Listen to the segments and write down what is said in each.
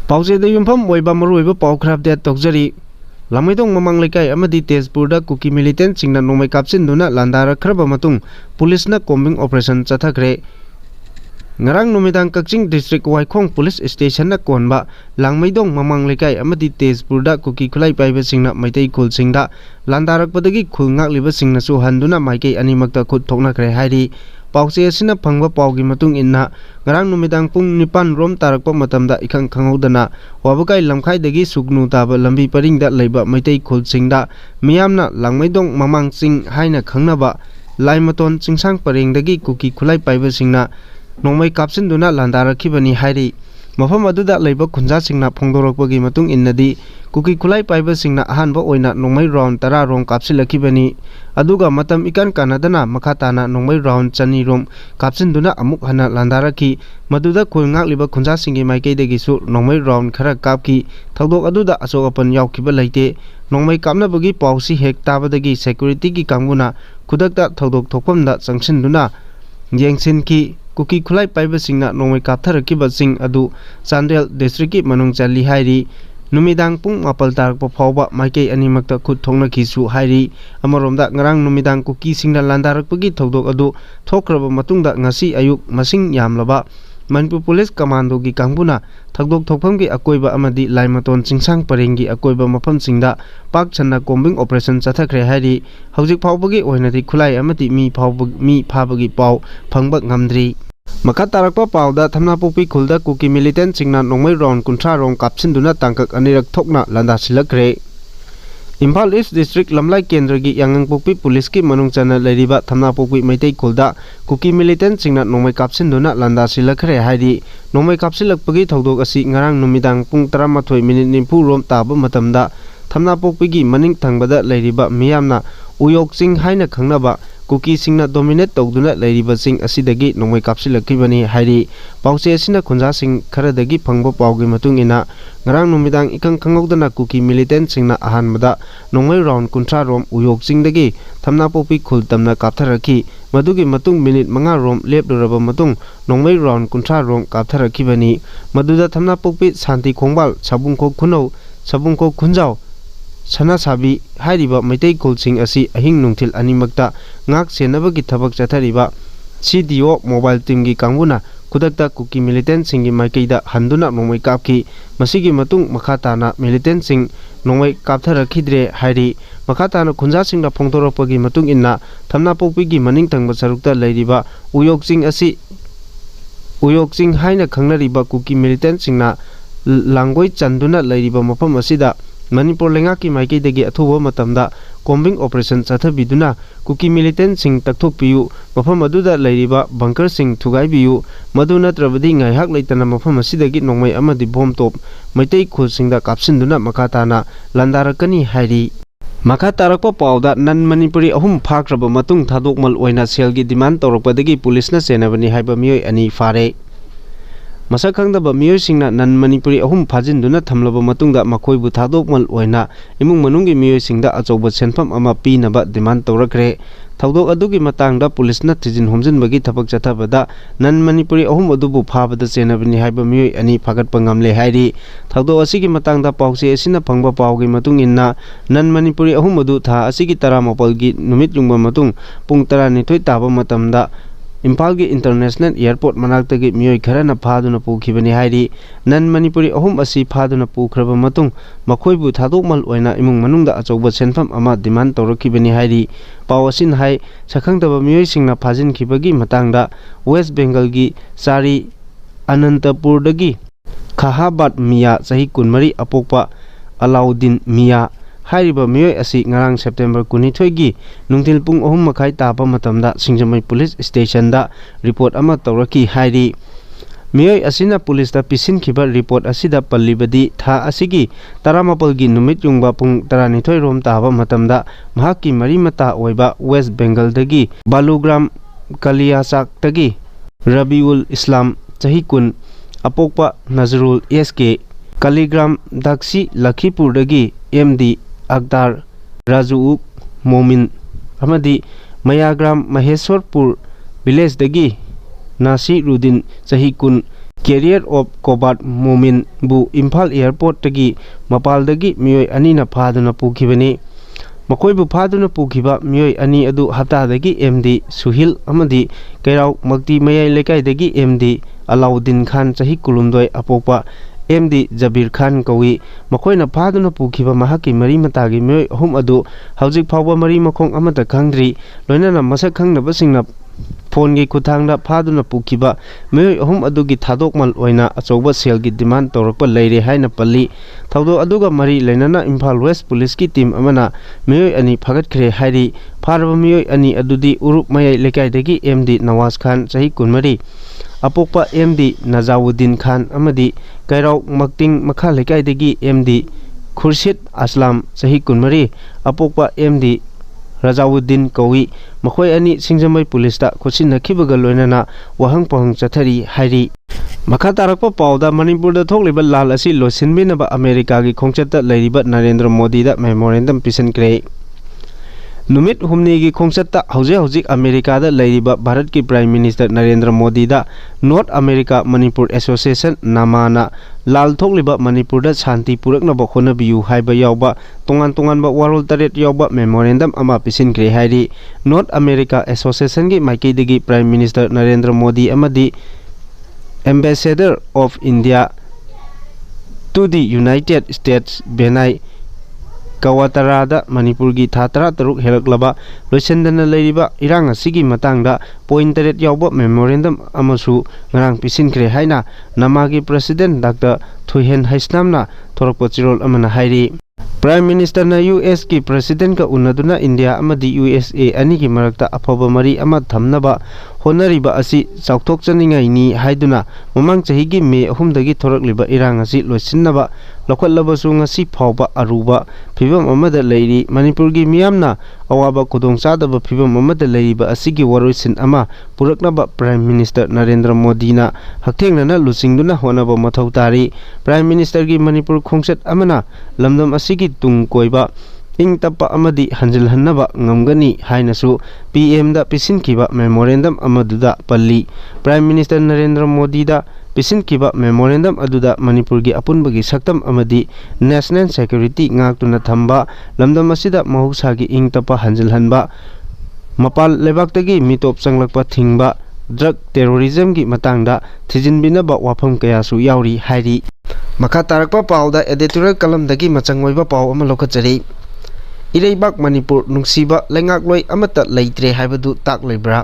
Pauseda yumpham oiba maruiba pau khara update tokjari Lamding mamang lekai amadi Tajpur da Kuki militant Singna Nongmei kapsinduna Lamdarakhre matung police na combing operation Kaptharakhre ngarang numidang Kakching district Waikhong police station na konba Lamding mamang lekai amadi Tajpur da Kuki khulai paiba Singna maitai khul singda Landarakpadagi khul ngaklibba Singna su handuna maikei animakta khut thoknakhre hairi Pause asina phangba paugi matung inna ngarang numidang pung 9 rom tarakpa matamda ikhang khanghodana wabakai lamkhaidagi sugnu taba lambi paringda leiba maitai khulsingda miyamna Lamding mamang sing haina khangnaba laimaton chingsang parengdagi Kuki khulai paiba singna Nongmei kapsinduna Landarakhibani hairi mafam aduda leiba khunja singna phongdorakpagi matung innadi Kuki khulai paiba singna ahanba oina Nongmei round 10 rom kapsilakibani aduga matam ikan kanadana makhatana Nongmei round 2 rom kapsinduna amuk hana Landarakhi maduda khul ngaklibba khunja singi maikeidagi su Nongmei round khara kapki thawdok aduda asokapan yaukiba leite Nongmei kapnabagi pausi hek tabadagi security ki kanguna khudakta thawdok thokpamda changsinduna yengsinki Kuki khulai paiba singna Nongmei Kaptharakhre sing adu Chandel district ki manung chali hairi numidang pung 4 tarakpa phawba maikei animakta khut thongnakhisu hairi amaromda ngarang numidang Kuki singna Landarakpagi thawdok adu thokraba matungda ngasi ayuk masing yamlaba Manipur Police Commando gi kangbuna thakdok thokphamgi akoiba amadi laimaton chingsang parengi akoiba mafamsingda pak channa combing operation Kaptharakhre hairi hojik phawbagi oinadi khulai amadi mi phabagi pau phangba ngamdri Makha tarakpa pauda Thamnapokpi khulda Kuki militant Singna Nongmei round 13 rom kapsinduna tangkak anirak thokna landa silakre Imphal East District Lamlai Kendra gi Yangnangpokpi Police ki manung chana leiriba Thamnapokpi maitai khulda Kuki militant Singna Nongmei kapsinduna landa silakre hairi Nongmei kapsilakpagi thawdok asi ngarang numidang pung 12 minute nimpu rom taba matamda Thamnapokpi gi maning thangbada leiriba miyamna uyoksing haina khangnaba Kuki singna dominate tawduna leiriba sing asidagi Nongmei kapsilakibani hairi pause asina khunja sing kharadagi phangba paugi matung ina ngarang numidang ikang khanghodana Kuki militant singna ahanmada Nongmei round 13 rom uyoksingdagi Thamnapokpi khul tamna Kaptharakhre madugi matung minute 5 rom lepluraba matung Nongmei round 13 rom Kaptharakhibani maduda Thamnapokpi Shanti Khongbal Sabungko Khunau Sabungko Khunjau Sana sabi hairiba maitai khulsing asi ahing nungthil animakta ngak senabagi thabak chathariba CDO mobile team gi kanguna khudakta Kuki militant singi maikeida handuna Nongmei kapki masigi matung makhatana militant sing Nongmei Kaptharakhidre hairi makhatana khunja singna phongtoropagi matung inna Thamnapokpi gi maning thangba sarukta leiriba uyoksing haina khangnariba Kuki militant singna langoi chanduna leiriba mafam asida Manipur lengaki maikeidagi athuba matamda combing operation chathabiduna Kuki militant sing takthokpiyu mafam aduda leiriba bunker sing thugaibiyu madu natrabadi ngaihak leitana mafam asidagi Nongmei amadi bomb top maitai khulsingda kapsinduna makhatana Landarakani hairi Makha tarakpa pauda nan Manipuri ahum phakraba matung thadokmal oina selgi demand torokpadagi police na senabani haiba miyoi ani fare Masak khangdaba miyoi singna nan Manipuri ahum phajinduna thamlaba matungda makhoibu thadokmal oina imung manunggi miyoi singda achouba senpham ama pinaba demand torakre thawdok adugi matangda police na thijin homjinbagi thabak chathabada nan Manipuri ahum adubu phabada chenabani haiba miyoi ani phagatpa ngamle hairi thawdok asigi matangda pause asina phangba paugi matung inna nan Manipuri ahum adu tha asigi 19 gi numit yungba matung pung 12 taba matamda Imphal gi International Airport manaktagi miyoi kharana phaduna pukhibani hairi nan Manipuri ahum asi phaduna pukhraba matung makhoibu thadokmal oina imung manungda achouba senpham ama demand torakhibani hairi pawasin hai sakhangdaba miyoi singna phajin khibagi matangda West Bengal gi Sari Anantapur dagi Khahabat Mia sahi 13 apokpa Alauddin Mia hairiba miyoi asi ngarang September 22 gi nungtil pung 3:30 taba matamda Singjamai Police Station da report ama tawraki hairi miyoi asina police da pisin khiba report asida pallibadi tha asigi 18 gi numit yungba pung 12 rom taba matamda mahaki mari mata oiba West Bengal dagi Balugram Kaliasak dagi Rabiul Islam sahi 10 apokpa Nazrul SK Kaligram Daksi Lakhipur dagi MD Akhtar Raju Momin amadi Mayagram Maheshwarpur village dagi Nasiruddin sahi 10 Carrier of Cobalt Mumin bu Imphal Airport tagi mapaldagi miyoi anina phaduna pukibani makoibu phaduna pukiba miyoi ani adu haptadagi MD Suhil amadi Kairau Makti Mayai Lekaidagi MD Alauddin Khan chahi kulumdoi apokpa MD Jabir Khan kawi makoina phaduna pukiba mahaki mari matagi miyoi ahum adu haujik phawba mari makong amata khangdri loinana masak khangnaba singna phone gi kuthangda phaduna pukiba miyoi ahum adugi thadokmal oina achouba sel gi demand tawrakpa leire haina palli thawdo aduga mari leinana Imphal West Police ki team amana miyoi ani phagatkhre hairi pharaba miyoi ani adudi Urup Mayai Lekaidagi MD Nawaz Khan chahi kunmari apokpa MD Najawuddin Khan amadi Kairau Makting Makha Lekaidagi MD Khurshid Aslam chahi kunmari apokpa MD Rajawuddin kawi makhoi ani Singjamai Police ta khutsinakhibaga loinana wahang pahang chathari hairi makha tarakpa pauda Manipur da thokliba lal asi losinbinaba America gi khongchatta leiriba Narendra Modi da memorandum pisankre numit humni gi khongchatta hauji America da leiriba Bharat ki Prime Minister Narendra Modi da North America Manipur Association namana lal thokliba Manipur da shanti puraknaba khonabiyu haiba yawba tongan ba warol taret yawba memorandum ama pisinkre hairi North America Association gi maikaidagi Prime Minister Narendra Modi amadi Ambassador of India to the United States Benai Kawatarada Manipur gi Thatra Taruk Helaklaba Loisendana Leiriba Irang Asigi Matangda Point Taret Yawba Memorandum Amasu Ngarang Pisinkre Haina Namagi President Dr. Thuhen Haisnamna Thorakpa Chirol Amana Hairi Prime Minister na US ki President ka unaduna India amadi USA ani ki marakta afaba mari ama thamnaba honariba asi chauthok chaningai ni haiduna mamang chahi gi me ahumdagi thorakliba irang asi loisinnaba lokhatlaba su ngasi phawba aruba phibam amada leiri Manipur gi miyamna awaba kudong chadaba phibam amada leiriba asigi waroisin ama puraknaba Prime Minister Narendra Modi na hakthengna lusingduna honaba mathau tari Prime Minister gi Manipur khongset amana lamdam asigi tung koiba ing tapa amadi hanjil hannaba ngamgani hainasu PM da pisinkiba memorandum amaduda palli Prime Minister Narendra Modi da pisinkiba memorandum aduda Manipur gi apunbagi saktam amadi national security ngaktuna thamba lamdam asida mahusagi ing tapa hanjil hanba mapal lebaktagi mitop changlakpa thingba drug terrorism gi matangda thijinbinaba wafam kayasu yauri hairi makha tarakpa pauda editorial kalam dagi machangmoiba pau ama lokachari Ireibak Manipur nungsiba lengakloi amata leitre haibadu takleibra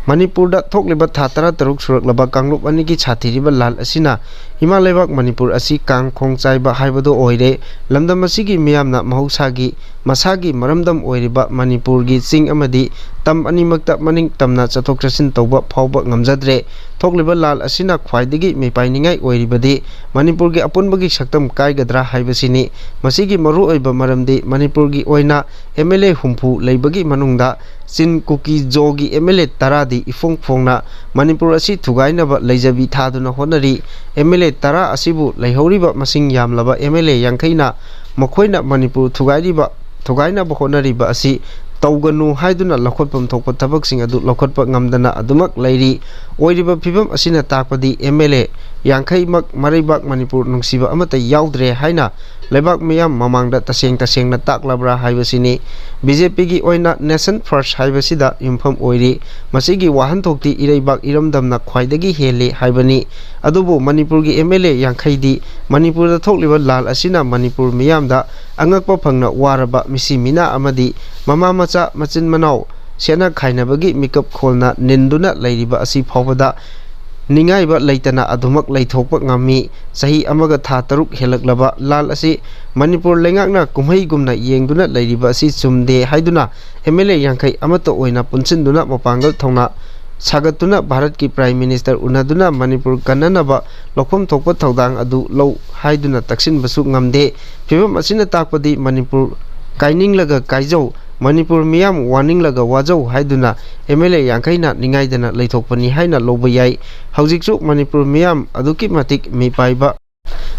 Manipur da thokliba thatara taruk suraklaba kanglup anigi chhathiriba lal asina Himalebak Manipur asi kang khongchaiba haibadu oire lamdam asigi miyamna mahusagi masagi maramdam oiriba Manipur gi ching amadi tam animakta maning tamna chathok chasin tawba phawba ngamjadre thokliba lal asina khwaidagi mepainingai oiribadi Manipur gi apunbagi saktam kaigadra haibasini masigi maru oiba maramdi Manipur gi oina MLA humpu leibagi manungda Chin Kuki jogi MLA taradi ifong phongna Manipur asi thugainaba leijabi thaduna honari MLA tara asibu leihoriba masing yamlaba MLA yangkhaina makhoina Manipur thugainaba honariba asi tawganu haiduna lakhotpam thokpa thabaksing adu lakhotpa ngamdana adumak leiri oiriba phibam asina takpadi MLA yangkhaimak maraibak Manipur nungsiba amata yaudre haina lebak miyam mamangda tasengna taklabra haibasini BJP gi oina Nation First haibasida yumpham oiri masigi wahan thokti ireibak iramdamna khwaidagi heli haibani adubu Manipur gi MLA yangkhaidi Manipur da thokliba lal asina Manipur miyamda angakpa phangna waraba misi mina amadi mama macha machin manau sena khainabagi mikap kholna ninduna leiriba asi phawbada ningaiba leitana adumak leithokpa ngami sahi amaga tha taruk helaklaba lal asi Manipur lengakna kumhai gumna yengduna leiriba asi chumde haiduna MLA yangkai amata oina punsinduna mapangal thongna sagatuna Bharat ki Prime Minister unaduna Manipur kananaba lokhom thokpa thodang adu low haiduna taksin basu ngamde phibam asina takpadi Manipur kaining laga kaijau Manipur miyam warning laga wajau haiduna MLA yangkhaina ningaidana leithokpani haina loba yai haujiksu Manipur miyam aduki matik mipaiba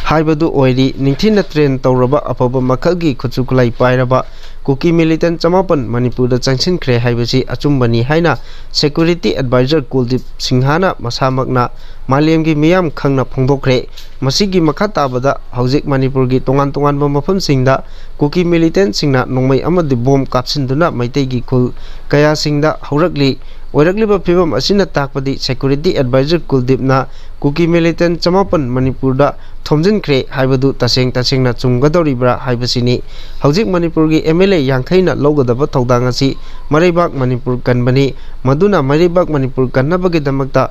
हाइबदु ओइरी निंथिना train तौरबा अफब मखलगी खुचुकुलाई पाइरबा Kuki militant 54 Manipur दा चंगसिनख्रे हाइबसी अचुंबनी हाइना सिक्योरिटी एडवाइजर कुलदीप सिंहाना मसामकना मालेमगी मियाम खंगना फोंदोखरे मसिगी मखा ताबदा हौजिक मणिपुरगी तोंगान तोंगान मफमसिंगदा कुकी मिलिटेंट सिंगना नोंगमै अमदि बॉम्ब कापसिनदुना मैतैगी खुल कया सिंगदा हौरकली ओरकलिबा फिबम असिना ताकपदी सिक्योरिटी एडवाइजर कुलदीपना कुकी मिलिटेंट 54 मणिपुरदा थोमजिनख्रे हाइबदु तसेंग तसेंगना चुंगदौरिब्रा हाइबसिनी हौजिक मणिपुरगी एमएलए यांखैना लौगदबा थौदांग असि मरैबाक मणिपुर कनबनी मदुना मरैबाक मणिपुर कन्नबगी दमकता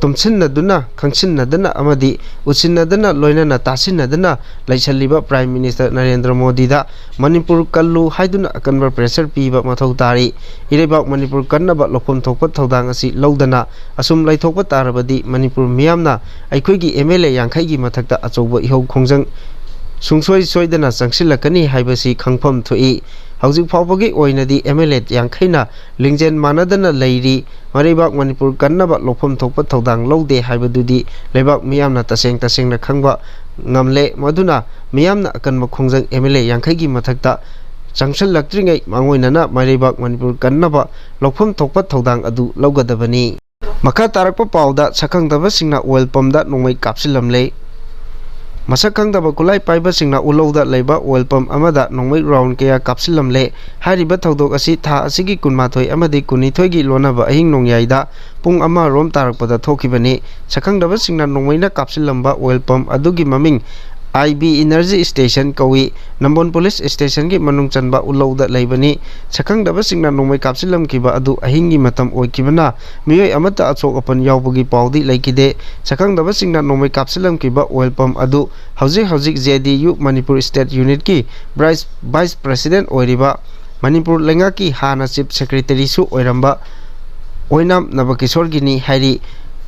तुमसिन्नदुना खंगसिन्नदना अमदि उसिन्नदना लोइनना तासिन्नदना लैसल्लिबा प्राइम मिनिस्टर नरेंद्र मोदी दा मणिपुर कल्लु हाइदुना अकनबा प्रेशर पीबा मथौ तारी इरेबाक मणिपुर कन्नबा लोखम थोकपा थौदांग असि लौदना असुम लैथोकपा तारबदि मणिपुर मियामना अखोइगी एमएलए यांखैगी मथक्ता अचौबा इहौ खोंजंग सुंगसोय सोयदना चंगसिलकनी हाइबसी खंगफम थोई हौजिक फाउबगी ओइनदी एमएलए यांखैना लिंजेन मानदना लैरी मरैबाक मणिपुर कन्नबा लोखम थोकपा थौदांग लौदे हाइबदुदी लेबाक मियामना तसेंग तसेंगना खंगबा ngamle maduna miyamna akanma khongjang MLA yankhai mathakta changshal laktringai mangoinana mairibak manipur kannaba lokpham thokpa thodang adu laugadabani makha tarakpa pauda sakhangdaba singna oil pump da nongmai kapsilamle masakangdaba kulai paiba singna ulauda leiba oil pump amada nongmai round kaya kapsilamle hariba thodok asi tha asigi kunmathoi amadi kunithoigi lonaba ahing nongyaida pung ama rom tarakpada thokibani sakhangdaba singna nongmaina kapsilamba oil pump adugi maming IB Energy Station kawi Nambon Police Station ki manung chanba ulauda laibani sakhangdaba singna nongmai kapsilam kiba adu ahingi matam oikibana miyoi amata achok apan yawbugi paudi laikide sakhangdaba singna nongmai kapsilam kiba oil pump adu hauzik JDU Manipur State Unit ki Vice President oiriba Manipur lenga ki hana Chief Secretary su oiramba oinam nabakishor gini hairi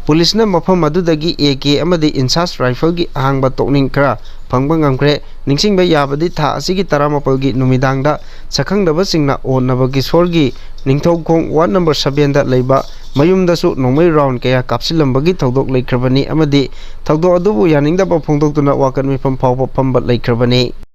police ने मफम अदुदगी AK अमदि INSAS rifle की आहंगबा तोकनिंग खरा फंगबा ngamkre ningsingba yabadi tha asigi 18 gi numidangda sakhangdaba singna onnabagi sorgi ningthौखोंग 1 number 7 da leiba mayumda su nongmai round kaya kapsilambagi thodok leikrabani amadi thodok adubu yaningda ba phongdoktuna wakan mifam phawba phamba leikrabani